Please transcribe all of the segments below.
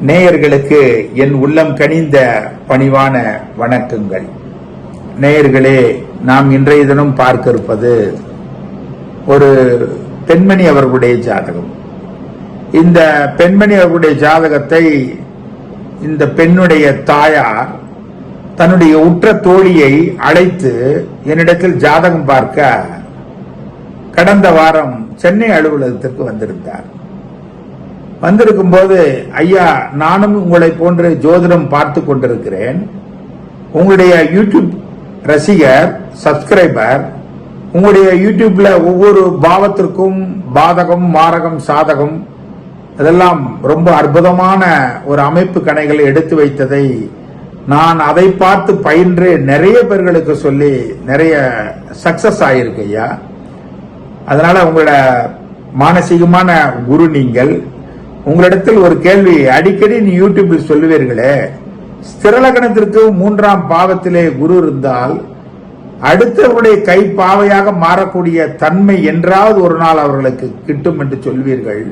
நேயர்களுக்கு என் உள்ளம் கனிந்த பணிவான வணக்கங்கள். நேயர்களே, நாம் இன்றைய தினம் பார்க்க இருப்பது ஒரு பெண்மணி அவர்களுடைய ஜாதகம். இந்த பெண்மணி அவர்களுடைய ஜாதகத்தை இந்த பெண்ணுடைய தாயார் தன்னுடைய உற்ற தோழியை அழைத்து என்னிடத்தில் ஜாதகம் பார்க்க கடந்த வாரம் சென்னை அலுவலகத்திற்கு வந்திருந்தார். வந்திருக்கும் போது, ஐயா, நானும் உங்களை போன்று ஜோதிடம் பார்த்து கொண்டிருக்கிறேன். உங்களுடைய யூடியூப் ரசிகர், சப்ஸ்கிரைபர். உங்களுடைய யூடியூப்ல ஒவ்வொரு பாவத்திற்கும் பாதகம், மாரகம், சாதகம் அதெல்லாம் ரொம்ப அற்புதமான ஒரு அமைப்பு கணைகளை எடுத்து வைத்ததை நான் அதை பார்த்து பயின்று நிறைய பேர்களுக்கு சொல்லி நிறைய சக்சஸ் ஆயிருக்கு ஐயா. அதனால உங்களோட மானசீகமான குரு நீங்கள். உங்களிடத்தில் ஒரு கேள்வி அடிக்கடி நீ யூடியூபில் சொல்லுவீர்களே, ஸ்திரலகணத்திற்கு 3ஆம் பாவத்திலே குரு இருந்தால் அடுத்தவருடைய கை பாவையாக மாறக்கூடிய தன்மை என்றாவது ஒரு நாள் அவர்களுக்கு கிட்டும் என்று சொல்வீர்கள்.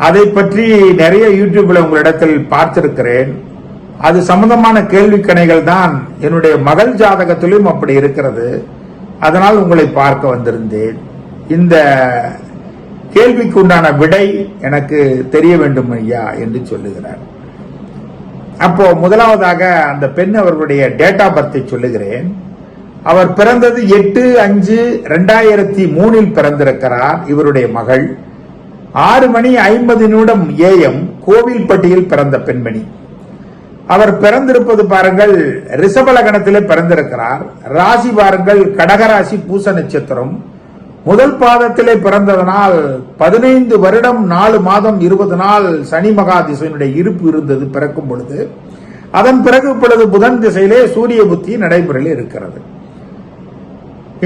அதை பற்றி நிறைய யூடியூப்ல உங்களிடத்தில் பார்த்திருக்கிறேன். அது சம்பந்தமான கேள்வி கணைகள் தான் என்னுடைய மகள் ஜாதகத்திலும் அப்படி இருக்கிறது. அதனால் உங்களை பார்க்க வந்திருந்தேன். இந்த கேள்விக்கு உண்டான விடை எனக்கு தெரிய வேண்டும் ஐயா என்று சொல்லுகிறார். அப்போ முதலாவதாக அந்த பெண் அவர்களுடைய டேட் ஆஃப் பர்த்தை சொல்லுகிறேன். அவர் பிறந்தது 8/5/2003 பிறந்திருக்கிறார். இவருடைய மகள் 6:50 AM கோவில்பட்டியில் பிறந்த பெண்மணி. அவர் பிறந்திருப்பது பாருங்கள், ரிஷபலகணத்திலே பிறந்திருக்கிறார். ராசி பாருங்கள், கடகராசி, பூச நட்சத்திரம். முதல் பாதத்திலே பிறந்ததனால் 15 வருடம் 4 மாதம் 20 நாள் சனி மகாதிசையினுடைய இருப்பு இருந்தது பிறக்கும் பொழுது. அதன் பிறகு இப்பொழுது புதன் திசையிலே சூரிய புத்தி நடைமுறையில் இருக்கிறது.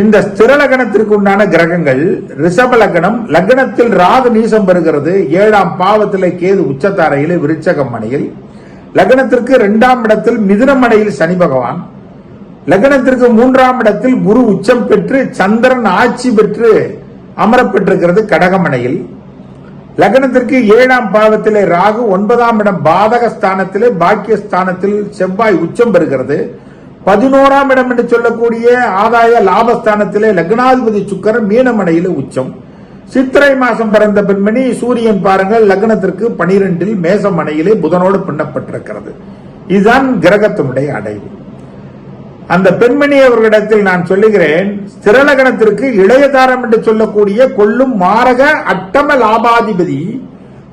இந்த ஸ்திரலகணத்திற்கு உண்டான கிரகங்கள், ரிஷப லக்னம், லக்னத்தில் ராகு நீசம் பெறுகிறது. 7ஆம் பாவத்திலே கேது உச்சத்தாரையிலே விருச்சகம் மனையில். லக்னத்திற்கு 2ஆம் இடத்தில் மிதுனமனையில் சனி பகவான். லக்னத்திற்கு 3ஆம் இடத்தில் குரு உச்சம் பெற்று சந்திரன் ஆட்சி பெற்று அமரப்பெற்றிருக்கிறது கடகமனையில். லக்னத்திற்கு 7ஆம் பாவத்திலே ராகு, 9ஆம் இடம் பாதக ஸ்தானத்திலே பாக்கிய ஸ்தானத்தில் செவ்வாய் உச்சம் பெறுகிறது. 11ஆம் இடம் என்று சொல்லக்கூடிய ஆதாய லாபஸ்தானத்திலே லக்னாதிபதி சுக்கிரன் மீனமனையில உச்சம். சித்திரை மாசம் பிறந்த பெண்மணி. சூரியன் பாருங்கள், லக்னத்திற்கு 12 மேசமனையிலே புதனோடு பின்னப்பட்டிருக்கிறது. இதுதான் கிரகத்தினுடைய அடைவு. அந்த பெண்மணி அவர்களிடத்தில் நான் சொல்லுகிறேன், ஸ்திரலகணத்திற்கு இளையதாரம் என்று சொல்லக்கூடிய கொள்ளும் மாரக அட்டம லாபாதிபதி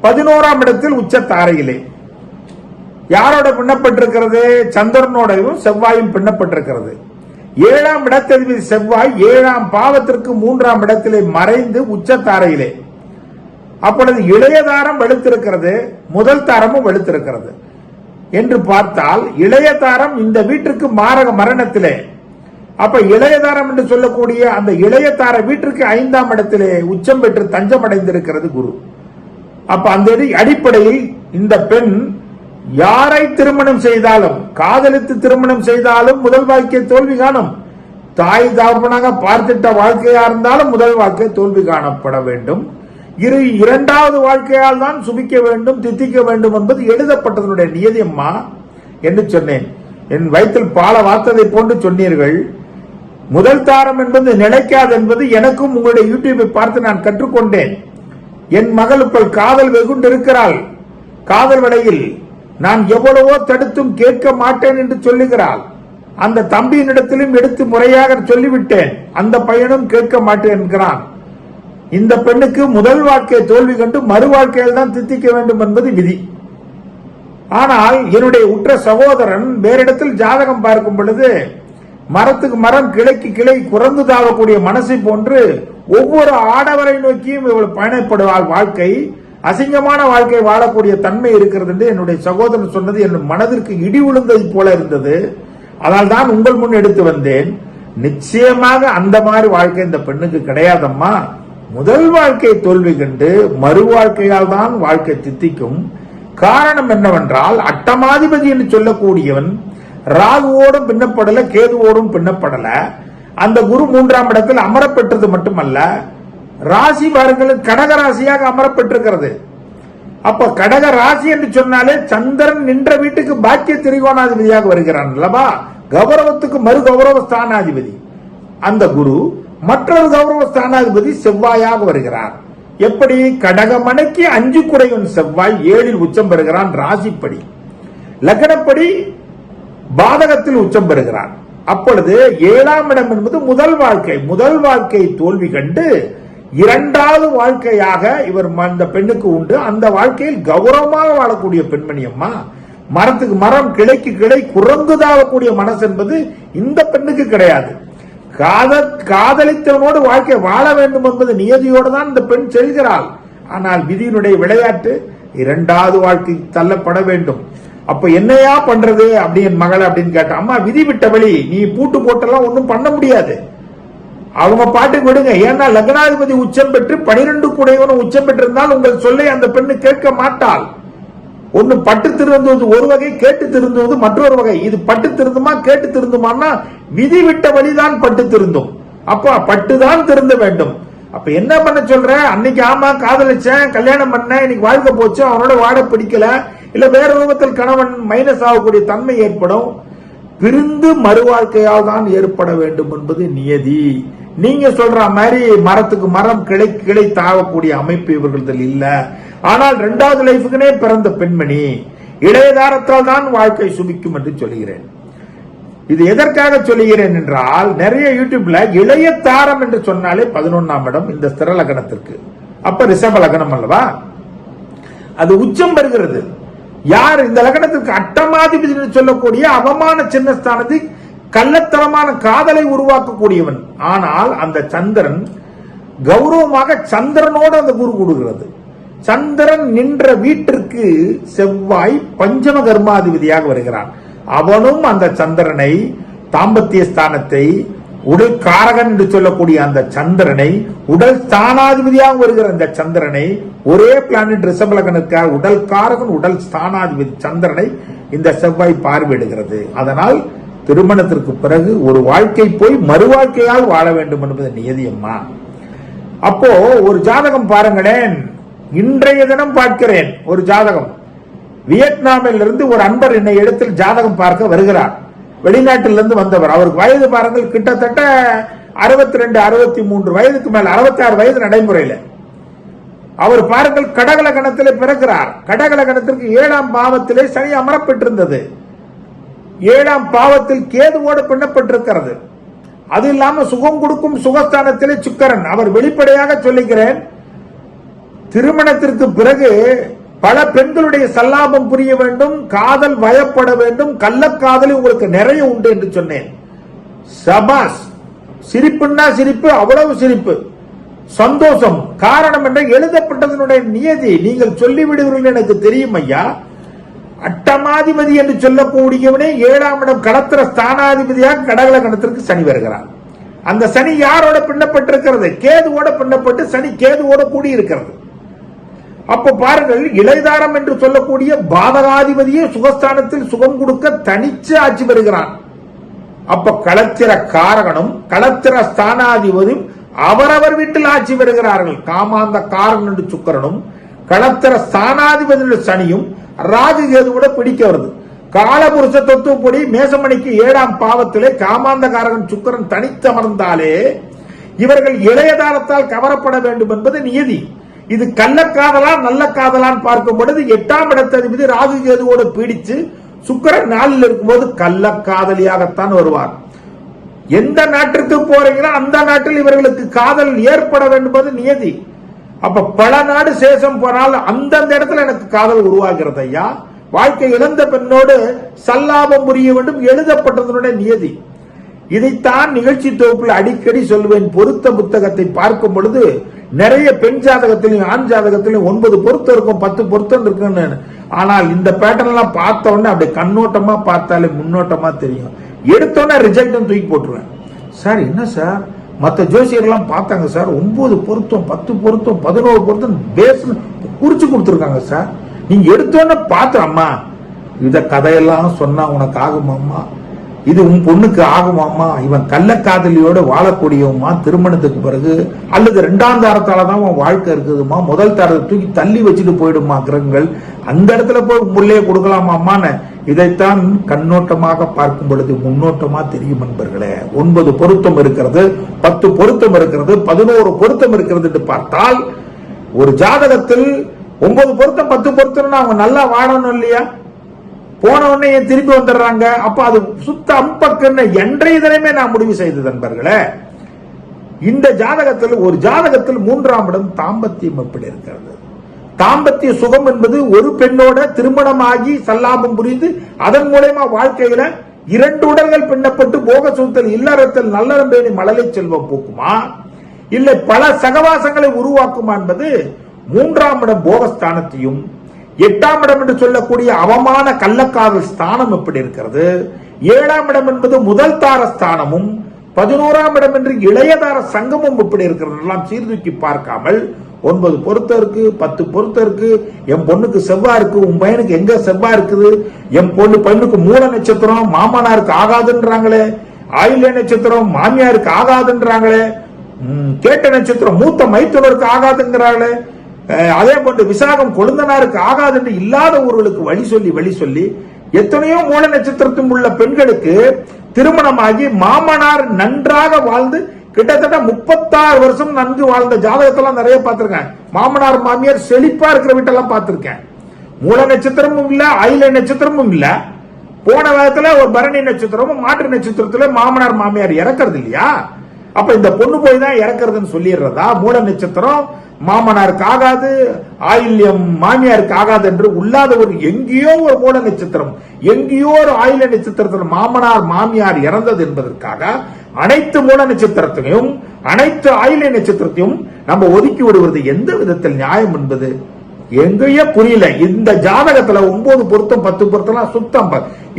11ஆம் இடத்தில் உச்சத்தாரையிலே. யாரோட பின்னப்பட்டிருக்கிறது? சந்திரனோடையும் செவ்வாயும் பின்னப்பட்டிருக்கிறது. 7ஆம் இடத்ததிபதி செவ்வாய் 7ஆம் பாவத்திற்கு 3ஆம் இடத்திலே மறைந்து உச்சத்தாரையிலே. அப்பொழுது இளையதாரம் வெளுத்திருக்கிறது, முதல் தாரமும் வெளுத்திருக்கிறது என்று பார்த்தால் இளையதாரம் இந்த வீட்டிற்கு மாரக மரணத்திலே. அப்ப இளையதாரம் என்று சொல்லக்கூடிய அந்த இளையதார வீட்டிற்கு 5ஆம் இடத்திலே உச்சம் பெற்று தஞ்சம் அடைந்திருக்கிறது குரு. அப்ப அந்த அடிப்படையில் இந்த பெண் யாரை திருமணம் செய்தாலும், காதலித்து திருமணம் செய்தாலும் முதல் வாழ்க்கை தோல்வி காணும். தாய் தாப்பனாக பார்த்திட்ட வாழ்க்கையா இருந்தாலும் முதல் வாழ்க்கை தோல்வி காணப்பட வேண்டும். இரண்டாவது வாழ்க்கையால் தான் சுபிக்க வேண்டும், தித்திக்க வேண்டும் என்பது எழுதப்பட்டதனுடைய நியதி அம்மா என்று சொன்னேன். என் வயிற்றில் பால வார்த்ததை போன்று சொன்னீர்கள். முதல் தாரம் என்பது நிலைக்காது என்பது எனக்கும் உங்களுடைய யூடியூபை பார்த்து நான் கற்றுக்கொண்டேன். என் மகள் இப்போ காதல் வெகுண்டு இருக்கிறாள். காதல் வலையில் நான் எவ்வளவோ தடுத்தும் கேட்க மாட்டேன் என்று சொல்லுகிறாள். அந்த தம்பியினிடத்திலும் எடுத்து முறையாக சொல்லிவிட்டேன். அந்த பையனும் கேட்க மாட்டேன் என்கிறான். இந்த பெண்ணுக்கு முதல் வாழ்க்கை தோல்வி கண்டு மறு வாழ்க்கையில் தான் தித்திக்க வேண்டும் என்பது விதி. ஆனால் என்னுடைய உற்ற சகோதரன் வேறிடத்தில் ஜாதகம் பார்க்கும் பொழுது மரத்துக்கு மரம், கிளைக்கு கிளை குறந்து தாவக்கூடிய மனசை போன்று ஒவ்வொரு ஆடவரை நோக்கியும் இவள் பயணப்படுவாள். வாழ்க்கை அசிங்கமான வாழ்க்கை வாழக்கூடிய தன்மை இருக்கிறது என்று என்னுடைய சகோதரன் சொன்னது என் மனதிற்கு இடி விழுந்தது போல இருந்தது. அதனால் தான் உங்கள் முன் எடுத்து வந்தேன். நிச்சயமாக அந்த மாதிரி வாழ்க்கை இந்த பெண்ணுக்கு கிடையாதம்மா. முதல் வாழ்க்கை தோல்வி கண்டு மறு வாழ்க்கையால் தான் வாழ்க்கை தித்திக்கும். காரணம் என்னவென்றால், அட்டமாதிபதி என்று சொல்லக்கூடியவன் ராகுவோடும் பின்னப்படல, கேதுவோடும் பின்னப்படல. அந்த குரு 3ஆம் இடத்தில் அமரப்பெற்றது மட்டுமல்ல, ராசி பாருங்கள் கடகராசியாக அமரப்பெற்றிருக்கிறது. அப்ப கடக ராசி என்று சொன்னாலே சந்திரன் நின்ற வீட்டுக்கு பாக்கிய திரிகோணாதிபதியாக வருகிறான் அல்லவா, கௌரவத்துக்கு மறு கௌரவ ஸ்தானாதிபதி அந்த குரு, மற்றொரு கௌரவ ஸ்தானாதிபதி செவ்வாயாக வருகிறார். எப்படி? கடகமனைக்கு 5 குடையவன் செவ்வாய் 7 உச்சம் பெறுகிறான் ராசிப்படி, லக்னப்படி பாதகத்தில் உச்சம் பெறுகிறான். அப்பொழுது 7ஆம் இடம் என்பது முதல் வாழ்க்கை தோல்வி கண்டு 2வது வாழ்க்கையாக இவர் அந்த பெண்ணுக்கு உண்டு. அந்த வாழ்க்கையில் கௌரவமாக வாழக்கூடிய பெண்மணி அம்மா, மரத்துக்கு மரம் கிளைக்கு கிளை குரங்குதாகக்கூடிய மனசு என்பது இந்த பெண்ணுக்கு கிடையாது. காதலித்தவனோடு வாழ்க்கை வாழ வேண்டும் என்பது நியதியோடு தான் இந்த பெண் செல்கிறாள். ஆனால் விதியினுடைய விளையாட்டு 2வது வாழ்க்கை தள்ளப்பட வேண்டும். அப்ப என்னையா பண்றது அப்படி என் மகள் அப்படின்னு கேட்டா, அம்மா விதி விட்ட வழி, நீ பூட்டு போட்டெல்லாம் ஒன்னும் பண்ண முடியாது, அவங்க பாட்டுக்கு விடுங்க. ஏன்னா லக்னாதிபதி உச்சம் பெற்று 12 குடையவனும் உச்சம் பெற்றிருந்தால் உங்கள் சொல்லை அந்த பெண்ணு கேட்க மாட்டாள். ஒன்னு பட்டு திருந்துவது ஒரு வகை, கேட்டு திருந்துவது மற்றொரு வகை. இது பட்டு திருந்துமா கேட்டு திருந்துமான்னா விதி விட்ட வழிதான் பட்டு திருந்தும். அப்ப பட்டுதான் திருந்த வேண்டும். அப்ப என்ன பண்ண சொல்ற? அன்னைக்கு ஆமா காதலிச்சேன், கல்யாணம் பண்ண, இன்னைக்கு வாழ்க்கை போச்சு, அவனோட வாட பிடிக்கல, இல்ல வேற ரூபத்தில் கணவன் மைனஸ் ஆகக்கூடிய தன்மை ஏற்படும். பிரிந்து மறு வாழ்க்கையால் தான் ஏற்பட வேண்டும் என்பது நியதி. நீங்க சொல்ற மாதிரி மரத்துக்கு மரம் கிளை கிளை தாவக்கூடிய அமைப்பு இவர்கள் இல்ல. ஆனால் 2வது லைஃபுக்குனே பிறந்த பெண்மணி, இளையதாரத்தால் தான் வாழ்க்கை சுபிக்கும் என்று சொல்லுகிறேன். இது எதற்காக சொல்லுகிறேன் என்றால், நிறைய யூடியூப்ல இளைய தாரம் என்று சொன்னாலே 11ஆம் இடம் இந்த ஸ்திர லக்னத்திற்கு. அப்ப ரிஷப லக்னம் அல்லவா, அது உச்சம் பெறுகிறது. யார்? இந்த லக்னத்திற்கு அட்டமாதிபதி என்று சொல்லக்கூடிய அவமான சின்னஸ்தானத்தை கள்ளத்தனமான காதலை உருவாக்கக்கூடியவன். ஆனால் அந்த சந்திரன் கௌரவமாக சந்திரனோடு அந்த குரு கொடுக்கிறது. சந்திரன் நின்ற வீட்டிற்கு செவ்வாய் பஞ்சம கர்மாதிபதியாக வருகிறான். அவனும் அந்த சந்திரனை, தாம்பத்திய ஸ்தானத்தை, உடல் காரகன் என்று சொல்லக்கூடிய அந்த சந்திரனை, உடல் ஸ்தானாதிபதியாக வருகிற அந்த சந்திரனை, ஒரே பிளானட் ரிஷபலகனுக்காக உடல் காரகன் உடல் ஸ்தானாதிபதி சந்திரனை இந்த செவ்வாய் பார்வையிடுகிறது. அதனால் திருமணத்திற்கு பிறகு ஒரு வாழ்க்கை போய் மறு வாழ்க்கையால் வாழ வேண்டும் என்பது நியதியம்மா. அப்போ ஒரு ஜாதகம் பாருங்களேன். இன்றைய தினம் பார்க்கிறேன் ஒரு ஜாதகம். வியட்நாமில் இருந்து ஒரு அன்பர் என்னை இடத்தில் ஜாதகம் பார்க்க வருகிறார். வெளிநாட்டிலிருந்து வந்தவர். அவருக்கு வயது பாருங்கள், கிட்டத்தட்ட 62 63 வயதுக்கு மேல, 66 வயது நடைமுறையில். அவர் பாருங்கள் கடகலகணத்திலே பிறக்கிறார். கடகலகணத்திற்கு 7ஆம் பாவத்திலே சனி அமரப்பட்டிருந்தது. 7ஆம் பாவத்தில் கேதுவோடு பின்னப்பட்டிருக்கிறது. அது இல்லாம சுகம் கொடுக்கும் சுகஸ்தானத்திலே சுக்கிரன். அவர் வெளிப்படையாக சொல்லுகிறேன், திருமணத்திற்கு பிறகு பல பெண்களுடைய சல்லாபம் புரிய வேண்டும், காதல் வயப்பட வேண்டும், கள்ளக்காதல் உங்களுக்கு நிறைய உண்டு என்று சொன்னேன். சபாஸ், சிரிப்புன்னா சிரிப்பு, அவ்வளவு சிரிப்பு, சந்தோஷம். காரணம் என்ன? எழுதப்பட்டதனுடைய நியதி. நீங்கள் சொல்லிவிடுவீர்கள் எனக்கு தெரியும் ஐயா. அட்டமாதிபதி என்று சொல்லக்கூடியவனே 7ஆம் இடம் கடத்திர ஸ்தானாதிபதியாக கடகல கணத்திற்கு சனி வருகிறார். அந்த சனி யாரோட பின்னப்பட்டிருக்கிறது? கேதுவோட பின்னப்பட்டு சனி கேதுவோட கூடி இருக்கிறது. அப்ப பாருங்கள், இளையதாரம் என்று சொல்லக்கூடிய பாதகாதிபதியே சுகஸ்தானத்தில் சுகம் கொடுக்க தனிச்சு ஆட்சி பெறுகிறான். அப்ப களத்திர காரகனும் களத்திர ஸ்தானாதிபதியும் அவரவர் வீட்டில் ஆட்சி பெறுகிறார்கள். காமாந்த காரகன் என்று சுக்கிரனும் களத்திர ஸ்தானாதிபதி சனியும் ராகு கேதுவோட பிடிக்க வருது. காலபுருஷ தத்துவப்படி மேசமணிக்கு 7ஆம் பாவத்திலே காமாந்த காரகன் சுக்கிரன் தனித்தமர்ந்தாலே இவர்கள் இளையதாரத்தால் கவரப்பட வேண்டும் என்பது நியதி. இது கள்ளக்காதலான் நல்ல காதலான் பார்க்கும் பொழுது 8ஆம் இடத்ததிபதி ராகு கேதுவோடு பீடிச்சு சுக்கிரன் 4ல் இருக்கும்போது கள்ளக்காதலியாகத்தான் வருவார். எந்த நாட்டிற்கு போறீங்களோ அந்த நாட்டில் இவர்களுக்கு காதல் ஏற்பட வேண்டும் என்பது நியதி. அப்ப பல நாடு சேஷம் போனால் அந்தந்த இடத்துல எனக்கு காதல் உருவாகிறது ஐயா. வாழ்க்கை இழந்த பெண்ணோடு சல்லாபம் புரிய வேண்டும், எழுதப்பட்டதனுடைய நியதி. இதைத்தான் நிகழ்ச்சி தொகுப்பில் அடிக்கடி சொல்வேன். பொருத்த புத்தகத்தை பார்க்கும் பொழுது நிறைய பெண் ஜாதகத்திலையும் ஆண் ஜாதகத்திலையும் 9 பொருத்தம் இருக்கும், 10 பொருத்தம் இருக்குன்னு. ஆனால் இந்த பேட்டர்ன் எல்லாம் பார்த்த உடனே அப்படி கண்ணோட்டமா பார்த்தாலே முன்னோட்டமா தெரியும். எடுத்தோன்னே ரிஜெக்ட் தூக்கி போட்டுருவேன். சார் என்ன சார், மற்ற ஜோசியர்லாம் பார்த்தாங்க சார், 9 பொருத்தம் 10 பொருத்தம் 11 பொருத்தம் பேஸ் குறிச்சு கொடுத்துருக்காங்க சார். நீங்க எடுத்தோன்னே பார்த்து, அம்மா இத கதையெல்லாம் சொன்னா உனக்கு ஆகுமாம்மா, இது உன் பொண்ணுக்கு ஆகுமாமா, இவன் கள்ளக்காதலியோட வாழக்கூடியவமா, திருமணத்துக்கு பிறகு அல்லது இரண்டாம் தாரத்தாலதான் உன் வாழ்க்கை இருக்குதுமா, முதல் தாரத்தை தூக்கி தள்ளி வச்சுட்டு போயிடுமா கிரகங்கள், அந்த இடத்துல போய் முள்ளையே கொடுக்கலாமான்னு இதைத்தான் கண்ணோட்டமாக பார்க்கும் பொழுது முன்னோட்டமா தெரியும் நண்பர்களே. 9 பொருத்தம் இருக்கிறது, 10 பொருத்தம் இருக்கிறது, 11 பொருத்தம் இருக்கிறது என்று பார்த்தால் ஒரு ஜாதகத்தில் 9 பொருத்தம் 10 பொருத்தம்னா அவங்க நல்லா வாழணும் இல்லையா? போன உடனே திருப்பி வந்துடுறாங்க. அப்ப அது சுத்த அம்பக்குன்னு என்றைய தினமே நான் முடிவு செய்தது நண்பர்களே. இந்த ஜாதகத்தில் ஒரு ஜாதகத்தில் 3ஆம் இடம் தாம்பத்தியம் எப்படி இருக்கிறது? தாம்பத்திய சுகம் என்பது ஒரு பெண்ணோட திருமணமாகி சல்லாபம் புரிந்து அதன் மூலமா வாழ்க்கையில 2 உடல்கள் பின்னப்பட்டு போக சூத்தல் இல்லறத்தில் நல்லறம்பேணி மழலை செல்வம் போக்குமா, இல்லை பல சகவாசங்களை உருவாக்குமா என்பது 3ஆம் இடம் போகஸ்தானத்தையும் 8ஆம் இடம் என்று சொல்லக்கூடிய அவமான கள்ளக்காதல் ஸ்தானம் எப்படி இருக்கிறது, 7ஆம் இடம் என்பது முதல் தார ஸ்தானமும் 11ஆம் இடம் என்று இளையதார சங்கமும் எப்படி இருக்கிறது எல்லாம் சீர்தூக்கி பார்க்காமல் 9 பொருத்தம் இருக்கு, 10 பொருத்தம் இருக்கு, என் பொண்ணுக்கு செவ்வாய் இருக்கு, உன் பையனுக்கு எங்க செவ்வாய் இருக்குது, என் பொண்ணுக்கு மூல நட்சத்திரம் மாமனாருக்கு ஆகாதுன்றாங்களே, ஆயில்ய நட்சத்திரம் மாமியாருக்கு ஆகாதுன்றாங்களே, கேட்ட நட்சத்திரம் மூத்த மைத்துனருக்கு ஆகாதுங்கிறாங்களே, அதே போன்று விசாகம் கொழுந்தனாருக்கு ஆகாது என்று இல்லாத ஊர்களுக்கு வழி சொல்லி எத்தனையோ மூல நட்சத்திரத்தில் உள்ள பெண்களுக்கு திருமணமாகி மாமனார் நன்றாக வாழ்ந்து கிட்டத்தட்ட 36 வருஷம் நன்கு வாழ்ந்த ஜாதகத்தெல்லாம் நிறைய பார்த்திருக்கேன். மாமனார் மாமியார் செழிப்பா இருக்கிற வீட்டெல்லாம் பார்த்திருக்கேன். மூல நட்சத்திரமும் இல்ல, ஆயில நட்சத்திரமும் இல்ல, போன காலத்துல ஒரு பரணி நட்சத்திரமும் மாற்று நட்சத்திரத்துல மாமனார் மாமியார் இறக்கிறது இல்லையா? அப்ப இந்த பொண்ணு போய் தான் இறக்குறதுன்னு சொல்லிடுறதா? மூல நட்சத்திரம் மாமனாருக்கு ஆகாது, ஆயில்யம் மாமியாருக்கு ஆகாது என்று உள்ளாத ஒரு எங்கேயோ ஒரு மூல நட்சத்திரம், எங்கேயோ ஒரு ஆயில்ய நட்சத்திரத்தில் மாமனார் மாமியார் இறந்தது என்பதற்காக அனைத்து மூல நட்சத்திரத்தையும் அனைத்து ஆயில்ய நட்சத்திரத்தையும் நம்ம ஒதுக்கி விடுவது எந்த விதத்தில் நியாயம் என்பது எங்கேயே புரியல. இந்த ஜாதகத்துல 9 பொருத்தம் 10 பொருத்தம் சுத்தம்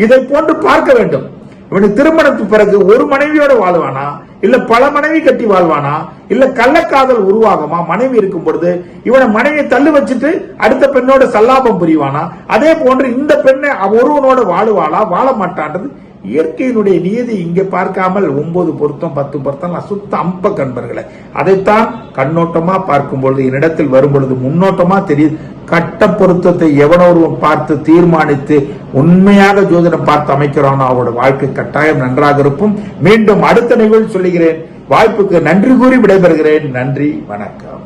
இதை போன்று பார்க்க வேண்டும். இவனுக்கு திருமணத்துக்கு பிறகு ஒரு மனைவியோட வாழ்வானா, இல்ல பல மனைவி கட்டி வாழ்வானா, இல்ல கள்ளக்காதல் உருவாகுமா? மனைவி இருக்கும் பொழுது இவனை மனைவியை தள்ளி வச்சுட்டு அடுத்த பெண்ணோட சல்லாபம் புரிவானா? அதே போன்று இந்த பெண்ணை ஒருவனோட வாழுவாளா, வாழ மாட்டான்றது இயற்கையினுடைய நியதி இங்கே பார்க்காமல் 9 பொருத்தம் 10 பொருத்தம் சுத்த அம்ப கண்பர்களை அதைத்தான் கண்ணோட்டமா பார்க்கும் பொழுது என்னிடத்தில் வரும் பொழுது முன்னோட்டமா தெரியுது. கட்ட பொருத்தத்தை எவனோ ஒருவன் பார்த்து தீர்மானித்து உண்மையாக ஜோதிடம் பார்த்து அமைக்கிறானோ அவரோட வாழ்க்கை கட்டாயம் நன்றாக இருக்கும். மீண்டும் அடுத்த நிகழ்வு சொல்லுகிறேன். வாய்ப்புக்கு நன்றி கூறி விடைபெறுகிறேன். நன்றி, வணக்கம்.